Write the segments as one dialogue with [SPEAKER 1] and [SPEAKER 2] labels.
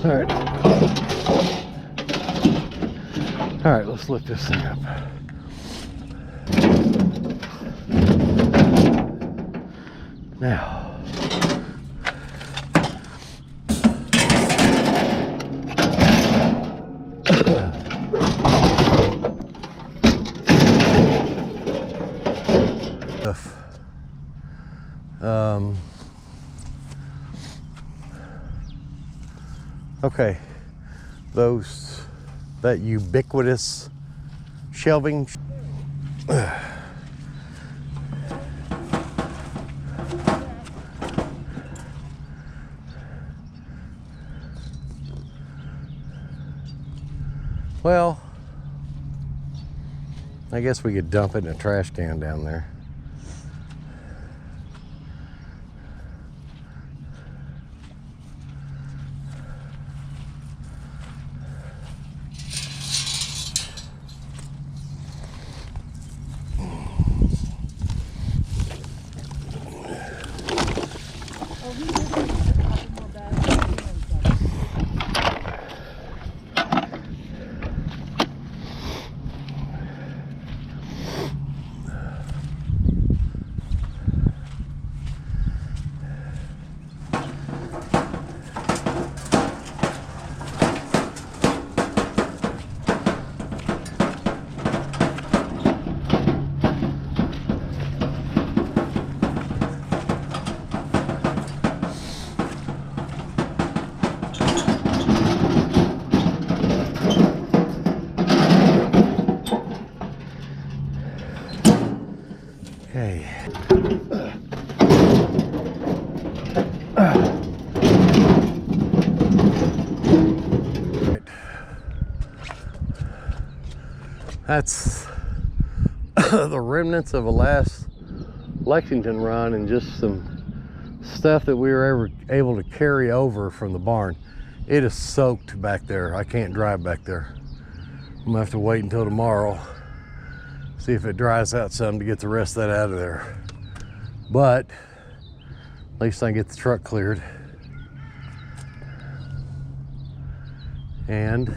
[SPEAKER 1] Alright. Alright, let's lift this thing up. Now. Okay, that ubiquitous shelving. Well, I guess we could dump it in a trash can down there. Okay. That's the remnants of a last Lexington run and just some stuff that we were ever able to carry over from the barn. It is soaked back there. I can't drive back there. I'm gonna have to wait until tomorrow. See if it dries out some to get the rest of that out of there. But at least I can get the truck cleared. And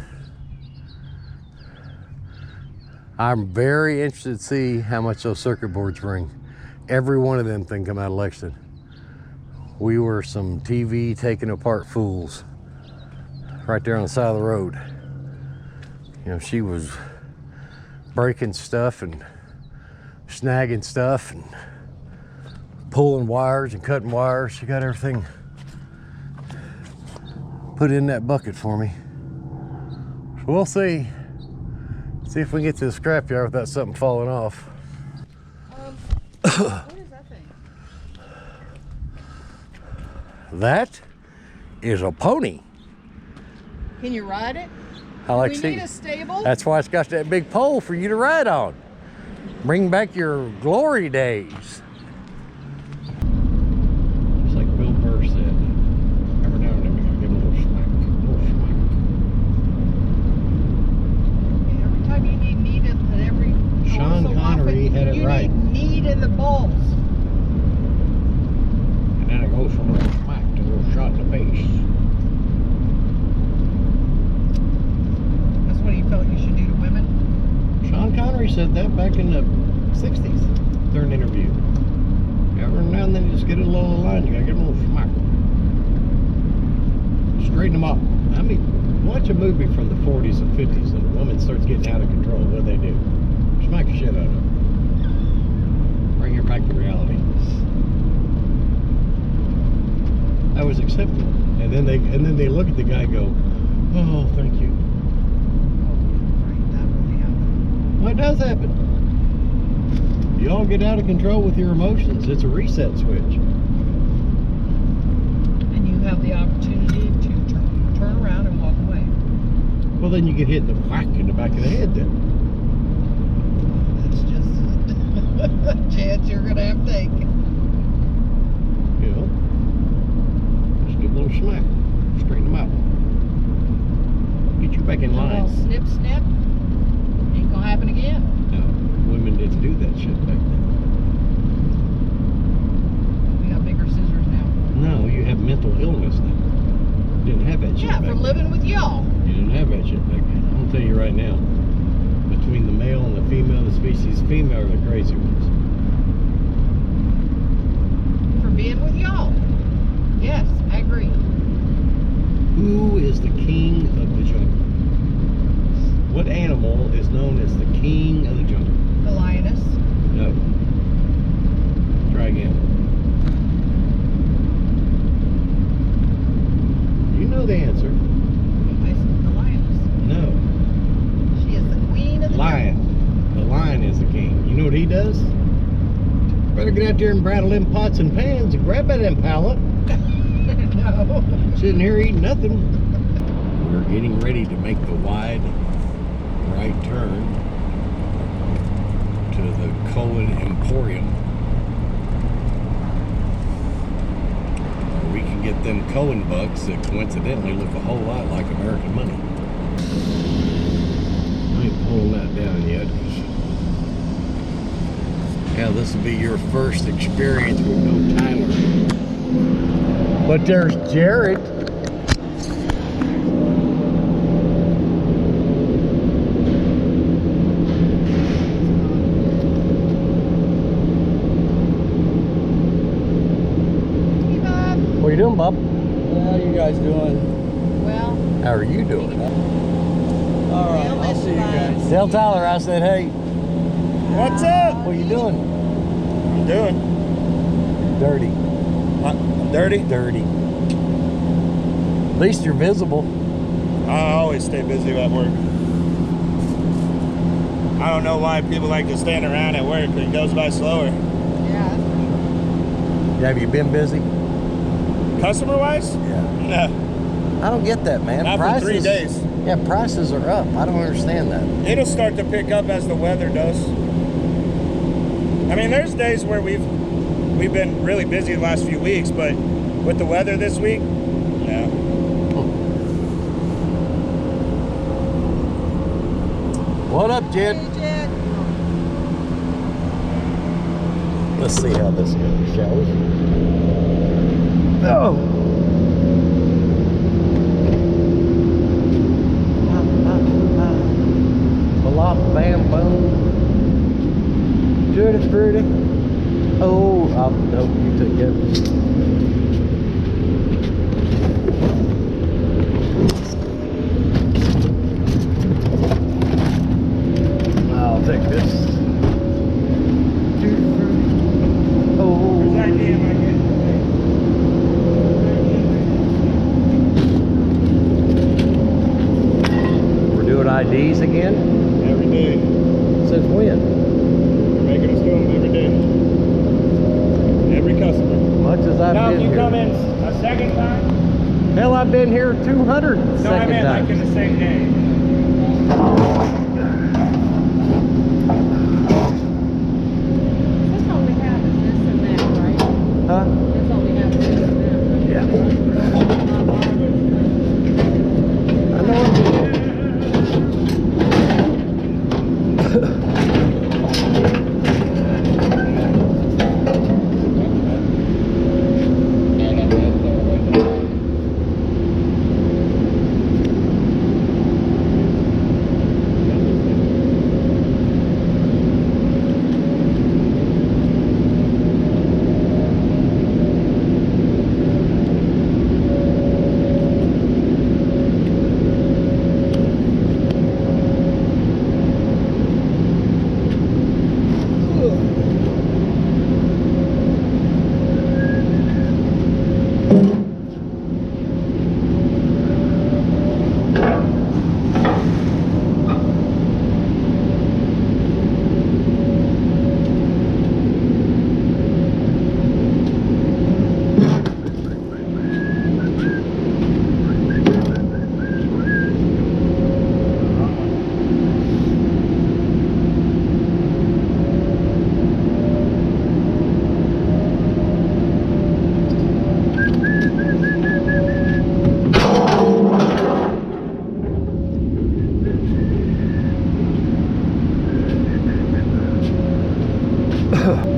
[SPEAKER 1] I'm very interested to see how much those circuit boards bring. Every one of them thing come out of Lexington. We were some TV taking apart fools right there on the side of the road. You know, she was breaking stuff and snagging stuff and pulling wires and cutting wires. She got everything put in that bucket for me. So we'll see. See if we can get to the scrapyard without something falling off.
[SPEAKER 2] What is that thing?
[SPEAKER 1] That is a pony.
[SPEAKER 2] Can you ride it?
[SPEAKER 1] I like
[SPEAKER 2] we
[SPEAKER 1] to see.
[SPEAKER 2] Need a stable?
[SPEAKER 1] That's why it's got that big pole for you to ride on. Bring back your glory days. Just like Bill Burr said, every now and then we gotta give him a little smack.
[SPEAKER 2] Every time you need knead and every
[SPEAKER 1] Sean
[SPEAKER 2] so
[SPEAKER 1] Connery
[SPEAKER 2] often,
[SPEAKER 1] had it right.
[SPEAKER 2] You need knead in the balls.
[SPEAKER 1] And then it goes from a little smack to a little shot in the face.
[SPEAKER 2] That's what he felt you should do to women.
[SPEAKER 1] Sean Connery said that back in the 60s during an interview. Every now and then you just get a little line, you gotta get a little smack. Straighten them up. I mean, watch a movie from the 40s and 50s and a woman starts getting out of control. What do they do? Smack the shit out of her. Bring her back to reality. That was accepted. And then they look at the guy and go, oh, thank you. Well, it does happen. You all get out of control with your emotions. It's a reset switch.
[SPEAKER 2] And you have the opportunity to turn around and walk away.
[SPEAKER 1] Well, then you get hit in the whack in the back of the head then.
[SPEAKER 2] That's just a chance you're going to have to take.
[SPEAKER 1] You know? Just give a little smack. Straighten them out. Get you back in line.
[SPEAKER 2] A little snip, snip. Ain't going to happen again.
[SPEAKER 1] No, women didn't do that shit back then.
[SPEAKER 2] We got bigger scissors now.
[SPEAKER 1] No, you have mental illness now. Didn't have that shit
[SPEAKER 2] Yeah,
[SPEAKER 1] back
[SPEAKER 2] from
[SPEAKER 1] then.
[SPEAKER 2] living with y'all.
[SPEAKER 1] You didn't have that shit back then. I'm gonna tell you right now. Between the male and the female, the species female are the crazy ones.
[SPEAKER 2] From being with y'all. Yes, I agree.
[SPEAKER 1] Who is the king of the jungle? What animal is known as the king of the jungle?
[SPEAKER 2] The lioness.
[SPEAKER 1] No. Try again. You know the answer.
[SPEAKER 2] I said the lioness.
[SPEAKER 1] No.
[SPEAKER 2] She is the queen of the
[SPEAKER 1] Lion. The lion is the king. You know what he does? Better get out there and brattle them pots and pans and grab that impala.
[SPEAKER 2] No.
[SPEAKER 1] Sitting here eating nothing. We're getting ready to make the wide right turn to the Cohen Emporium. Where we can get them Cohen bucks that coincidentally look a whole lot like American money. I ain't pulling that down yet. Yeah, this will be your first experience with no timer. But there's Jared.
[SPEAKER 2] Hey, Bob.
[SPEAKER 1] What are you doing, Bob?
[SPEAKER 3] How you guys doing?
[SPEAKER 2] Well,
[SPEAKER 1] How are you doing?
[SPEAKER 3] All right, I'll see you guys.
[SPEAKER 1] Tell Tyler I said, hey,
[SPEAKER 3] What's up?
[SPEAKER 1] what are you doing?
[SPEAKER 3] I'm doing.
[SPEAKER 1] Dirty.
[SPEAKER 3] I'm dirty.
[SPEAKER 1] Dirty. At least you're visible.
[SPEAKER 3] I always stay busy at work. I don't know why people like to stand around at work. It goes by slower.
[SPEAKER 2] yeah.
[SPEAKER 1] Have you been busy?
[SPEAKER 3] Customer-wise?
[SPEAKER 1] Yeah.
[SPEAKER 3] No.
[SPEAKER 1] I don't get that, man.
[SPEAKER 3] Not for 3 days.
[SPEAKER 1] Yeah, prices are up. I don't understand that.
[SPEAKER 3] It'll start to pick up as the weather does. I mean, there's days where we've been really busy the last few weeks, but with the weather this week, no.
[SPEAKER 1] What up, Jed?
[SPEAKER 2] Hey, Jed.
[SPEAKER 1] Let's see how this goes, shall we? Oh! Bop, bam, boom. Dirty, pretty. Oh, nope, you took it. I'll take this. Oh.
[SPEAKER 3] Whose idea am I getting?
[SPEAKER 1] We're doing IDs again?
[SPEAKER 3] Every day.
[SPEAKER 1] Since when?
[SPEAKER 3] We're making us do them every day. Every customer.
[SPEAKER 1] Much as I've
[SPEAKER 3] Now, if
[SPEAKER 1] been
[SPEAKER 3] you
[SPEAKER 1] here.
[SPEAKER 3] come in a second time,
[SPEAKER 1] Hell, I've been here 200
[SPEAKER 3] no, I
[SPEAKER 1] second
[SPEAKER 3] meant like in
[SPEAKER 1] times.
[SPEAKER 3] the same day.
[SPEAKER 2] That's all we have is this and that, right?
[SPEAKER 1] Huh?
[SPEAKER 2] That's all we have is this and that.
[SPEAKER 1] Yeah. I know it.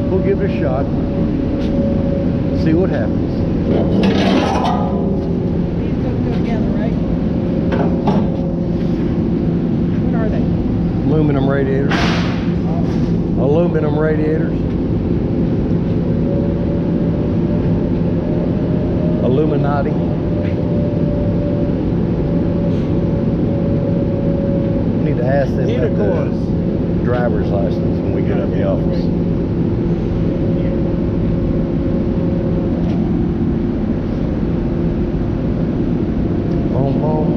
[SPEAKER 1] We'll give it a shot. See what happens.
[SPEAKER 2] These look good
[SPEAKER 1] Aluminum radiators. Aluminum radiators. Illuminati. Need to ask them about the driver's license when we get up the office. Boom, boom.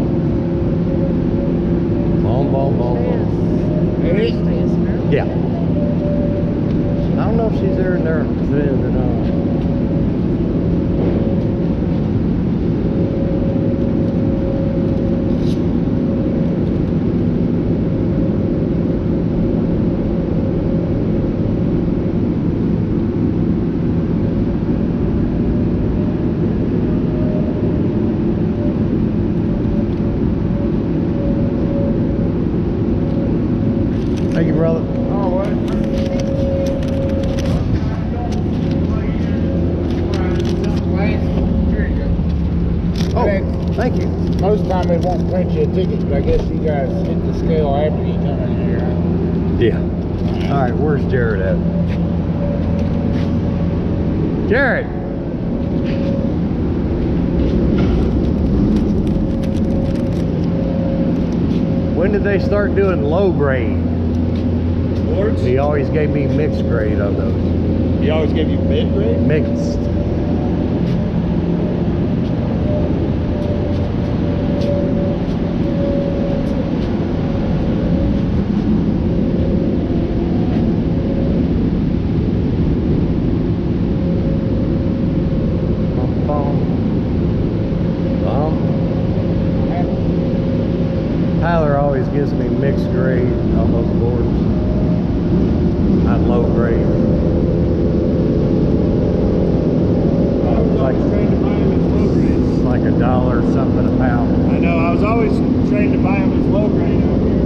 [SPEAKER 1] Boom, boom, boom. Yeah. I don't know if she's there in there or not. Thank you, brother.
[SPEAKER 3] Oh, what? Here you go.
[SPEAKER 1] Oh, thank you.
[SPEAKER 3] Most time it won't print you a ticket, but I guess you guys hit the scale after you come in here.
[SPEAKER 1] Yeah. All right, where's Jared at? Jared! When did they start doing low grade?
[SPEAKER 3] Boards?
[SPEAKER 1] He always gave me mixed grade on those.
[SPEAKER 3] He always gave you mid grade?
[SPEAKER 1] Mixed. Tyler always gives me mixed grade on those boards. Not low grade.
[SPEAKER 3] I was always trained to buy them as low grade.
[SPEAKER 1] It's like $1 something a pound.
[SPEAKER 3] I know, I was always trained to buy them as low grade out here.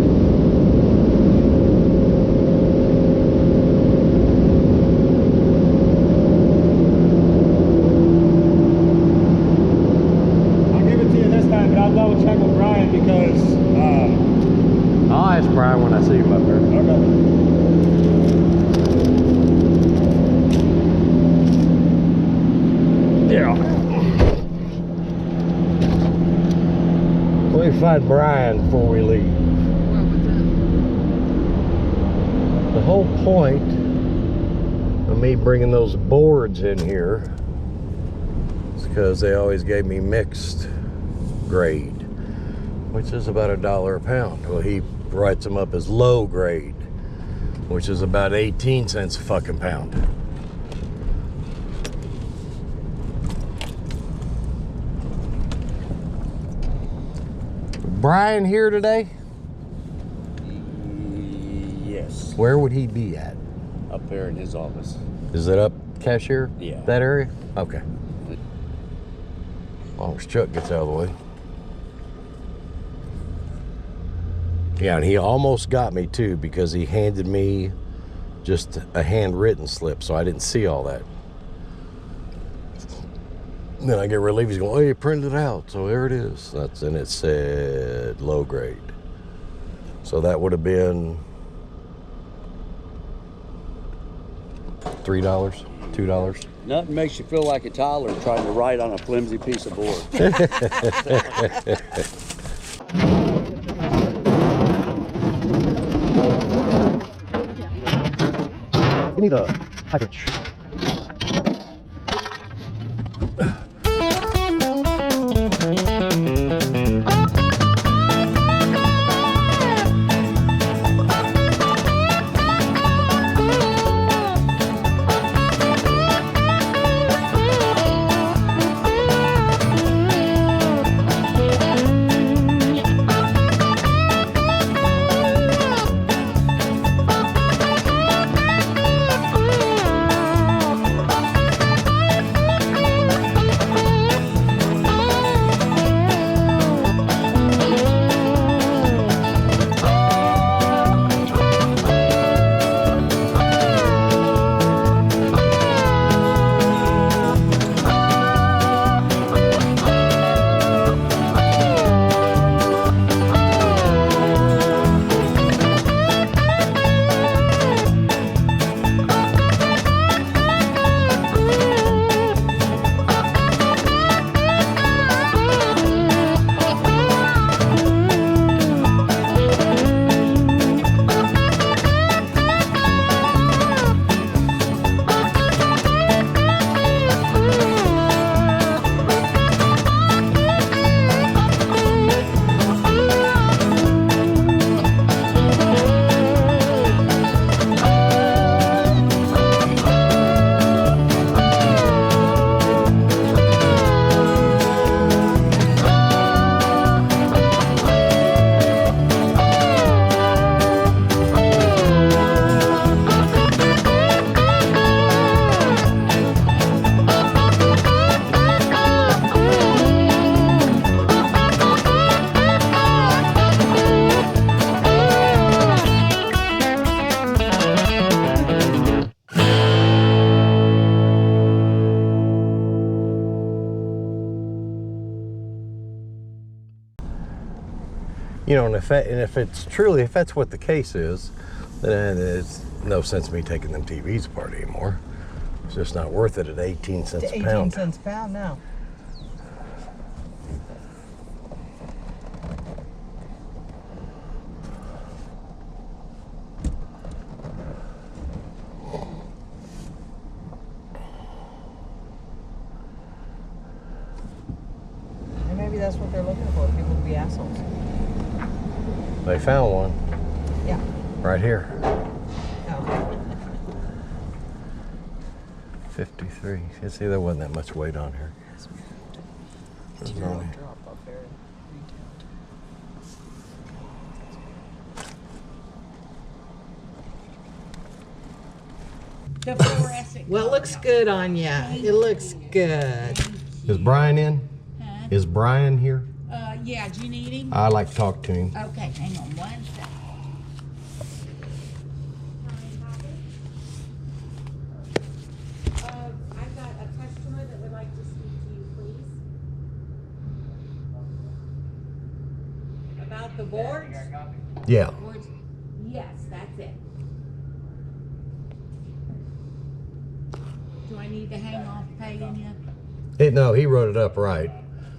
[SPEAKER 3] I'll give it to you this time, but I'll double check with Brian because
[SPEAKER 1] I'll ask Brian when I see him up there. Yeah. Let me find Brian before we leave. The whole point of me bringing those boards in here is because they always gave me mixed grade, which is about $1 a pound. Well, he writes them up as low grade, which is about 18 cents a fucking pound. Brian here today?
[SPEAKER 4] Yes,
[SPEAKER 1] Where would he be at?
[SPEAKER 4] up there in his office.
[SPEAKER 1] Is it up cashier?
[SPEAKER 4] Yeah.
[SPEAKER 1] That area? Okay. As long as Chuck gets out of the way. Yeah, and he almost got me too because he handed me just a handwritten slip, so I didn't see all that. And then I get relieved. He's going, "Oh, you printed it out, so there it is." And it said low grade. So that would have been $3, $2.
[SPEAKER 4] Nothing makes you feel like a toddler trying to write on a flimsy piece of board.
[SPEAKER 1] You need a package. You know, and if it's truly, if that's what the case is, then it's no sense in me taking them TVs apart anymore. It's just not worth it at 18 cents a pound.
[SPEAKER 2] 18 cents a pound now. And maybe that's what they're looking for, people to be assholes.
[SPEAKER 1] They found one
[SPEAKER 2] Yeah.
[SPEAKER 1] right here.
[SPEAKER 2] Oh.
[SPEAKER 1] 53. You see, there wasn't that much weight on here. There's only-
[SPEAKER 2] Drop up there.
[SPEAKER 5] The fluorescent.
[SPEAKER 2] Well, it looks good on you. It looks good.
[SPEAKER 1] Is Brian in?
[SPEAKER 5] Huh?
[SPEAKER 1] Is Brian here?
[SPEAKER 5] Yeah, do you need him?
[SPEAKER 1] I'd like to talk to him.
[SPEAKER 5] Okay, hang on one second.
[SPEAKER 6] I've got a customer that would like to speak to you, please. About the boards?
[SPEAKER 1] Yeah.
[SPEAKER 6] Boards? Yes, that's it.
[SPEAKER 5] Do I need to hang off paying you?
[SPEAKER 1] No, he wrote it up right.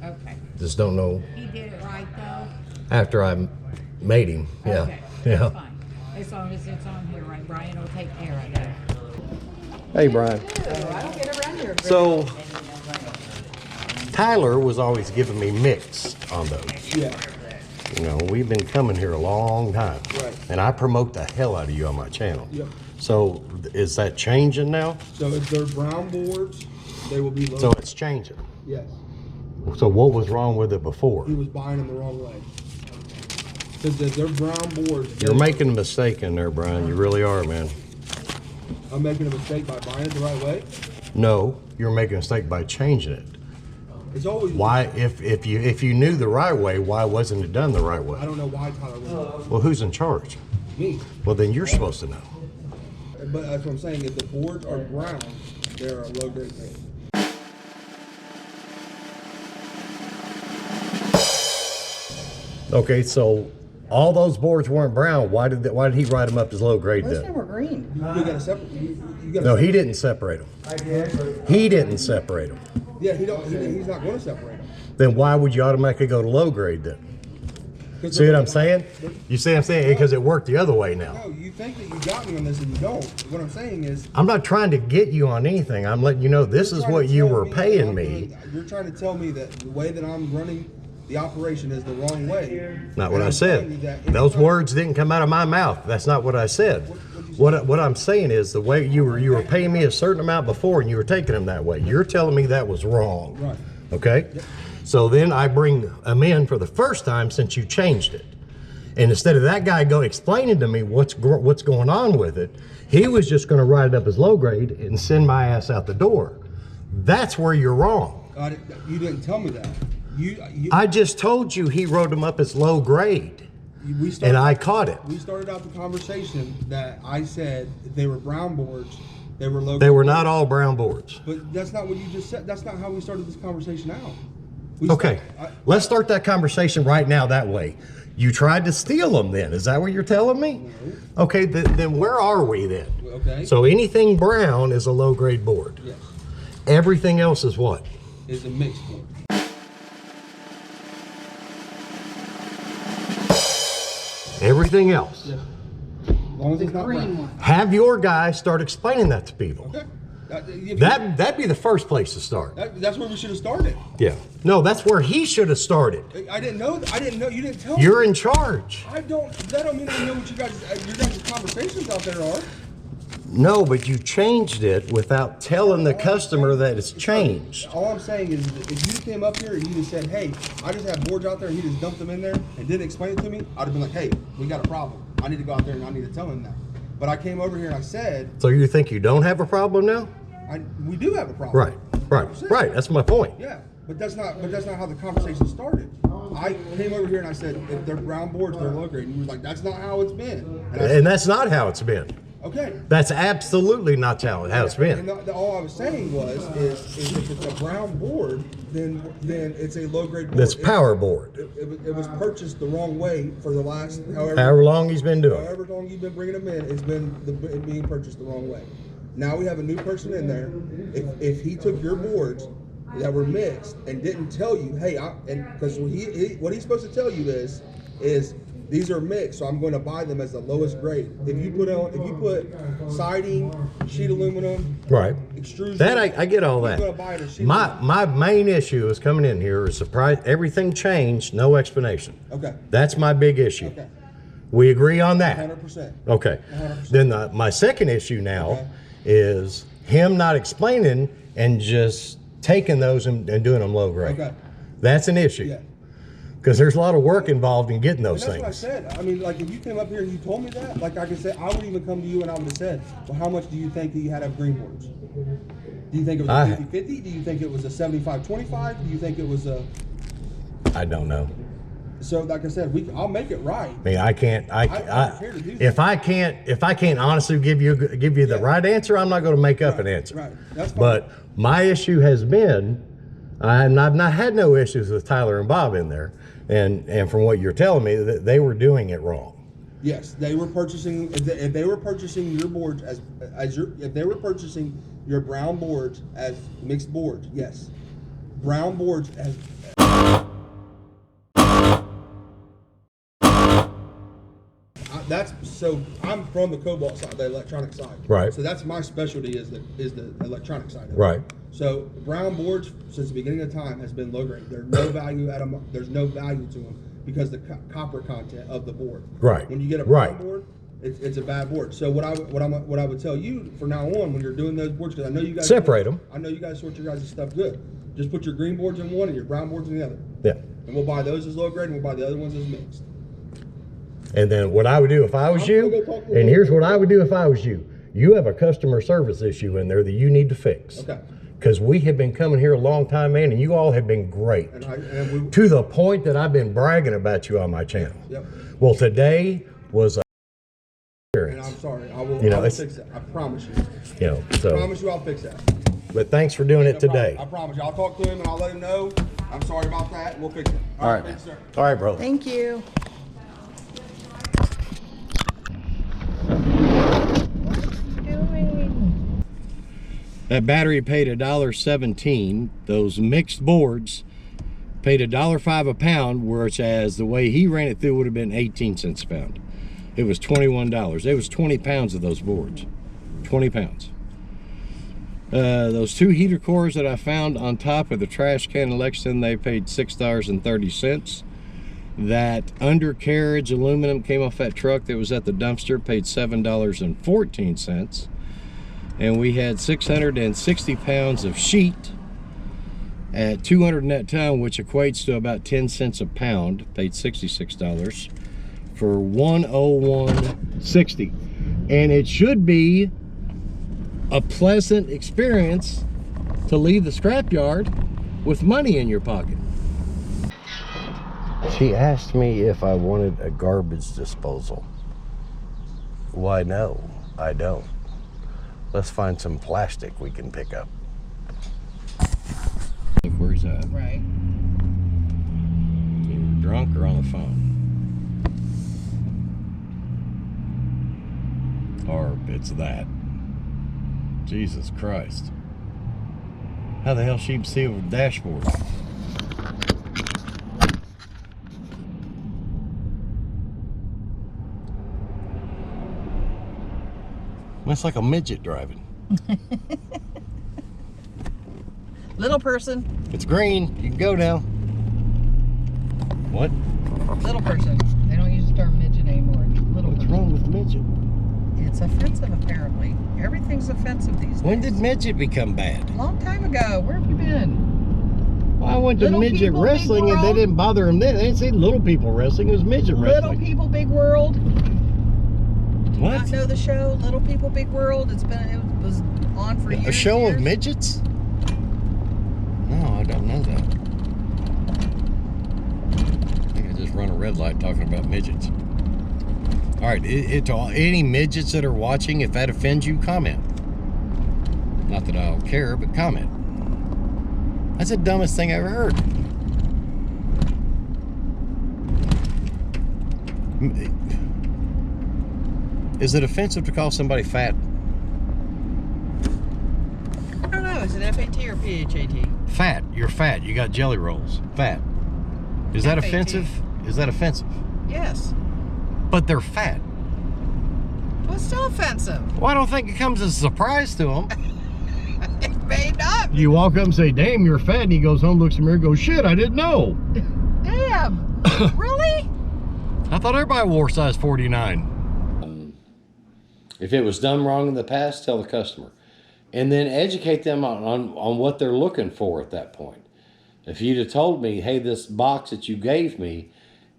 [SPEAKER 5] Okay.
[SPEAKER 1] Just don't know
[SPEAKER 5] He did it right though?
[SPEAKER 1] after I made him. Yeah.
[SPEAKER 5] Okay,
[SPEAKER 1] Yeah.
[SPEAKER 5] that's fine. As long as it's on here, right? Brian will take care of that.
[SPEAKER 1] Hey, Brian.
[SPEAKER 2] I don't get around here.
[SPEAKER 1] So, Tyler was always giving me mix on those.
[SPEAKER 7] Yeah,
[SPEAKER 1] You know, we've been coming here a long time.
[SPEAKER 7] Right.
[SPEAKER 1] And I promote the hell out of you on my channel.
[SPEAKER 7] Yep.
[SPEAKER 1] So, is that changing now?
[SPEAKER 7] so if they're brown boards, they will be low.
[SPEAKER 1] So it's changing.
[SPEAKER 7] Yes,
[SPEAKER 1] So what was wrong with it before?
[SPEAKER 7] he was buying them the wrong way. Because they're brown boards.
[SPEAKER 1] You're making a mistake in there, Brian. You really are, man.
[SPEAKER 7] I'm making a mistake by buying it the right way.
[SPEAKER 1] No, you're making a mistake by changing it.
[SPEAKER 7] It's always
[SPEAKER 1] Why, if you knew the right way, why wasn't it done the right
[SPEAKER 7] I
[SPEAKER 1] way?
[SPEAKER 7] don't know why Tyler was
[SPEAKER 1] Well, who's in charge?
[SPEAKER 7] me,
[SPEAKER 1] Well, then you're supposed to know.
[SPEAKER 7] but that's what I'm saying. If the boards are brown, they're a low grade thing.
[SPEAKER 1] Okay, so all those boards weren't brown. Why did he write them up as low grade
[SPEAKER 2] Most of
[SPEAKER 1] then?
[SPEAKER 2] them were green.
[SPEAKER 7] You gotta separate. You gotta
[SPEAKER 1] No, he
[SPEAKER 7] separate.
[SPEAKER 1] didn't separate them. He didn't separate them.
[SPEAKER 7] Yeah, he's not going to separate them.
[SPEAKER 1] Then why would you automatically go to low grade then? See what I'm saying? You see what I'm saying? Because it worked the other way now.
[SPEAKER 7] No, you think that you got me on this and you don't. What I'm saying is.
[SPEAKER 1] I'm not trying to get you on anything. I'm letting you know this is what you were paying me.
[SPEAKER 7] You're trying to tell me that the way that I'm running the operation is the wrong way.
[SPEAKER 1] Not what
[SPEAKER 7] And
[SPEAKER 1] I
[SPEAKER 7] I'm telling you
[SPEAKER 1] said.
[SPEAKER 7] that
[SPEAKER 1] Those
[SPEAKER 7] anytime-
[SPEAKER 1] words didn't come out of my mouth. That's not what I said. What I'm saying is the way you were paying me a certain amount before and you were taking them that way. You're telling me that was wrong.
[SPEAKER 7] Right.
[SPEAKER 1] Okay? So then I bring them in for the first time since you changed it. And instead of that guy explaining to me what's going on with it, he was just going to write it up as low grade and send my ass out the door. That's where you're wrong.
[SPEAKER 7] You didn't tell me that.
[SPEAKER 1] I just told you he wrote them up as low grade,
[SPEAKER 7] We started,
[SPEAKER 1] and I caught it.
[SPEAKER 7] We started out the conversation that I said if they were brown boards, they were low.
[SPEAKER 1] They were not all brown boards.
[SPEAKER 7] But that's not what you just said. That's not how we started this conversation out.
[SPEAKER 1] Okay, let's start that conversation right now that way. You tried to steal them then, is that what you're telling me?
[SPEAKER 7] No.
[SPEAKER 1] Okay, then where are we then?
[SPEAKER 7] Okay.
[SPEAKER 1] So anything brown is a low grade board.
[SPEAKER 7] Yes.
[SPEAKER 1] Everything else is what?
[SPEAKER 7] It's a mixed board.
[SPEAKER 1] Everything else.
[SPEAKER 7] Yes. As long as it's not
[SPEAKER 2] Green
[SPEAKER 7] brown.
[SPEAKER 2] one.
[SPEAKER 1] Have your guy start explaining that to people.
[SPEAKER 7] Okay.
[SPEAKER 1] That'd be the first place to start.
[SPEAKER 7] That's where we should have started.
[SPEAKER 1] Yeah. No, that's where he should have started.
[SPEAKER 7] I didn't know. You didn't tell me.
[SPEAKER 1] You're in charge.
[SPEAKER 7] That don't mean I know what your guys' conversations out there are.
[SPEAKER 1] No, but you changed it without telling the customer that it's changed.
[SPEAKER 7] All I'm saying is that if you came up here and you just said, hey, I just have boards out there and he just dumped them in there and didn't explain it to me, I'd have been like, hey, we got a problem. I need to go out there and I need to tell him that. But I came over here and I said,
[SPEAKER 1] So you think you don't have a problem now?
[SPEAKER 7] we do have a problem.
[SPEAKER 1] Right. That's my point.
[SPEAKER 7] Yeah, but that's not how the conversation started. I came over here and I said, if they're brown boards, they're low grade. And you was like, that's not how it's been. And I said,
[SPEAKER 1] And that's not how it's been.
[SPEAKER 7] okay.
[SPEAKER 1] That's absolutely not how it's been.
[SPEAKER 7] And all I was saying is if it's a brown board, then it's a low grade board.
[SPEAKER 1] That's power board.
[SPEAKER 7] It was purchased the wrong way for the last
[SPEAKER 1] However long he's been doing it.
[SPEAKER 7] however long you've been bringing them in, it's been being purchased the wrong way. Now we have a new person in there. If he took your boards that were mixed and didn't tell you, hey, because what he's supposed to tell you is these are mixed, so I'm going to buy them as the lowest grade. If you put siding, sheet aluminum,
[SPEAKER 1] Right.
[SPEAKER 7] extrusion,
[SPEAKER 1] That I get all
[SPEAKER 7] you're gonna
[SPEAKER 1] that.
[SPEAKER 7] buy it as sheet
[SPEAKER 1] My main issue is coming in here is surprise. Everything changed, no explanation.
[SPEAKER 7] Okay.
[SPEAKER 1] That's my big issue.
[SPEAKER 7] Okay.
[SPEAKER 1] We agree on that.
[SPEAKER 7] 100%.
[SPEAKER 1] Okay.
[SPEAKER 7] 100%.
[SPEAKER 1] Then my second issue now
[SPEAKER 7] Okay.
[SPEAKER 1] is him not explaining and just taking those and doing them low grade.
[SPEAKER 7] Okay.
[SPEAKER 1] That's an issue.
[SPEAKER 7] Yeah.
[SPEAKER 1] Because there's a lot of work involved in getting those
[SPEAKER 7] And that's
[SPEAKER 1] things.
[SPEAKER 7] what I said. I mean, like, if you came up here and you told me that, like I could say, I would even come to you and I would have said, well, how much do you think that you had of green boards? Do you think it was a 50-50? Do you think it was a 75-25? Do you think it was a...
[SPEAKER 1] I don't know.
[SPEAKER 7] So, like I said, I'll make it right.
[SPEAKER 1] I mean, I can't.
[SPEAKER 7] I'm here to do
[SPEAKER 1] If I can't honestly give you the right answer, I'm not going to make up an answer.
[SPEAKER 7] Right. That's fine.
[SPEAKER 1] But my issue has been, and I've not had no issues with Tyler and Bob in there, and from what you're telling me, that they were doing it wrong.
[SPEAKER 7] Yes, they were purchasing. If they were purchasing your boards if they were purchasing your brown boards as mixed boards, yes, brown boards as. That's so. I'm from the cobalt side, the electronic side.
[SPEAKER 1] Right.
[SPEAKER 7] So that's my specialty is the electronic side of it.
[SPEAKER 1] Right.
[SPEAKER 7] So brown boards since the beginning of time has been low grade. There's no value at them. There's no value to them because the copper content of the board.
[SPEAKER 1] Right.
[SPEAKER 7] When you get a brown
[SPEAKER 1] Right.
[SPEAKER 7] board, it's a bad board. So what I would tell you from now on when you're doing those boards, because I know you guys
[SPEAKER 1] Separate them.
[SPEAKER 7] I know you guys sort your guys' stuff good. Just put your green boards in one and your brown boards in the other.
[SPEAKER 1] Yeah.
[SPEAKER 7] And we'll buy those as low grade and we'll buy the other ones as mixed.
[SPEAKER 1] And then what I would do if I was you, and here's what I would do if I was you. You have a customer service issue in there that you need to fix.
[SPEAKER 7] Okay.
[SPEAKER 1] Because we have been coming here a long time, man, and you all have been great.
[SPEAKER 7] And we,
[SPEAKER 1] To the point that I've been bragging about you on my channel.
[SPEAKER 7] Yep.
[SPEAKER 1] Well, today was a
[SPEAKER 7] and
[SPEAKER 1] experience.
[SPEAKER 7] I'm sorry. I will,
[SPEAKER 1] You know,
[SPEAKER 7] I will
[SPEAKER 1] it's-
[SPEAKER 7] fix that. I promise you.
[SPEAKER 1] You know,
[SPEAKER 7] I
[SPEAKER 1] so,
[SPEAKER 7] promise you I'll fix that.
[SPEAKER 1] but thanks for doing it
[SPEAKER 7] No problem.
[SPEAKER 1] today.
[SPEAKER 7] I promise you. I'll talk to him and I'll let him know. I'm sorry about that. We'll fix it.
[SPEAKER 1] All right,
[SPEAKER 7] Thanks, sir.
[SPEAKER 1] all right, bro.
[SPEAKER 5] Thank you.
[SPEAKER 1] That battery paid $1.17. Those mixed boards paid $1.05 a pound, whereas the way he ran it through would have been 18 cents a pound. It was $21. It was 20 pounds of those boards. 20 pounds. Those two heater cores that I found on top of the trash can in Lexington, they paid $6.30. That undercarriage aluminum came off that truck that was at the dumpster, paid $7.14. And we had 660 pounds of sheet at 200 net ton, which equates to about 10 cents a pound, paid $66 for 101.60. And it should be a pleasant experience to leave the scrapyard with money in your pocket. She asked me if I wanted a garbage disposal. Why, no, I don't. Let's find some plastic we can pick up. Look where he's at.
[SPEAKER 5] Right.
[SPEAKER 1] Either drunk or on the phone. Or it's that. Jesus Christ. How the hell she see over the dashboard? It's like a midget driving.
[SPEAKER 5] Little person.
[SPEAKER 1] It's green. You can go now. What?
[SPEAKER 5] Little person. They don't use the term midget anymore. Little
[SPEAKER 1] What's
[SPEAKER 5] person.
[SPEAKER 1] wrong with midget?
[SPEAKER 5] It's offensive, apparently. Everything's offensive these days.
[SPEAKER 1] When did midget become bad?
[SPEAKER 5] Long time ago. Where have you been?
[SPEAKER 1] Well, I went to
[SPEAKER 5] Little
[SPEAKER 1] midget
[SPEAKER 5] people, big
[SPEAKER 1] wrestling and they
[SPEAKER 5] world.
[SPEAKER 1] didn't bother them then. They didn't say little people wrestling. It was midget
[SPEAKER 5] Little
[SPEAKER 1] wrestling.
[SPEAKER 5] People, Big World.
[SPEAKER 1] What?
[SPEAKER 5] Not know the show, Little People, Big World. It was on for years.
[SPEAKER 1] A show
[SPEAKER 5] years.
[SPEAKER 1] of midgets? No, I don't know that. I think I just run a red light talking about midgets. All right, to any midgets that are watching, if that offends you, comment. Not that I don't care, but comment. That's the dumbest thing I ever heard. Is it offensive to call somebody fat?
[SPEAKER 2] I don't know. Is it FAT or PHAT?
[SPEAKER 1] Fat. You're fat. You got jelly rolls. Fat. Is that
[SPEAKER 2] FAT.
[SPEAKER 1] offensive? Is that offensive?
[SPEAKER 2] Yes.
[SPEAKER 1] But they're fat.
[SPEAKER 2] Well, it's still offensive.
[SPEAKER 1] Well, I don't think it comes as a surprise to them.
[SPEAKER 2] It may not.
[SPEAKER 1] You walk up and say, damn, you're fat. And he goes home, looks in the mirror and goes, shit, I didn't know.
[SPEAKER 2] Damn. Really?
[SPEAKER 1] I thought everybody wore size 49. If it was done wrong in the past, tell the customer. And then educate them on what they're looking for at that point. If you'd have told me, hey, this box that you gave me,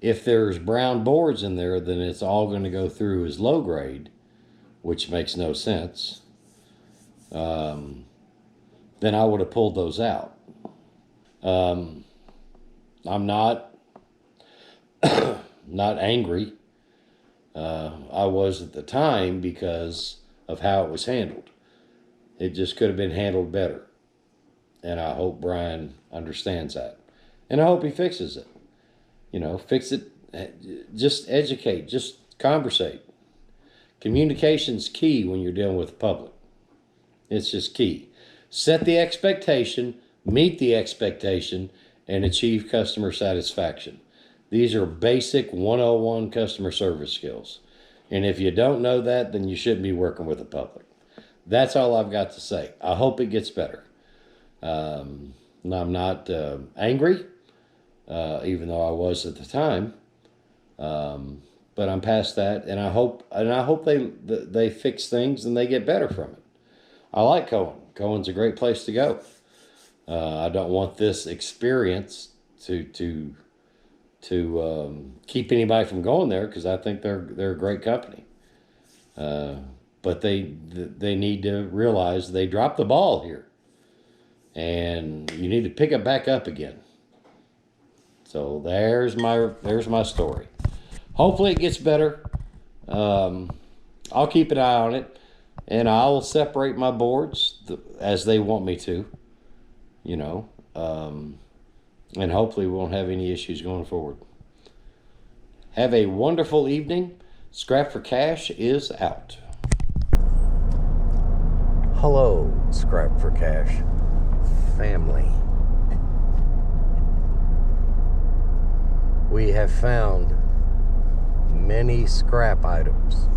[SPEAKER 1] if there's brown boards in there, then it's all going to go through as low grade, which makes no sense. Then I would have pulled those out. I'm not not angry. I was at the time because of how it was handled. It just could have been handled better. And I hope Brian understands that. And I hope he fixes it. You know, fix it. Just educate. Just conversate. Communication's key when you're dealing with the public. It's just key. Set the expectation, meet the expectation, and achieve customer satisfaction. These are basic 101 customer service skills. And if you don't know that, then you shouldn't be working with the public. That's all I've got to say. I hope it gets better. I'm not angry, even though I was at the time. But I'm past that, and I hope they fix things and they get better from it. I like Cohen. Cohen's a great place to go. I don't want this experience to keep anybody from going there, because I think they're a great company. But they need to realize they dropped the ball here, and you need to pick it back up again. So there's my story. Hopefully it gets better. I'll keep an eye on it, and I'll separate my boards as they want me to, you know, and hopefully we won't have any issues going forward. Have a wonderful evening. Scrap for Cash is out. Hello, Scrap for Cash family. We have found many scrap items.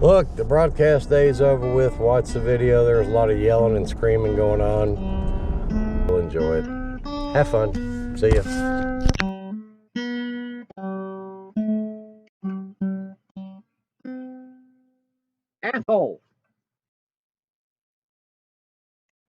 [SPEAKER 1] Look, the broadcast day is over with. Watch the video. There's a lot of yelling and screaming going on. We'll enjoy it. Have fun. See ya.
[SPEAKER 2] Asshole.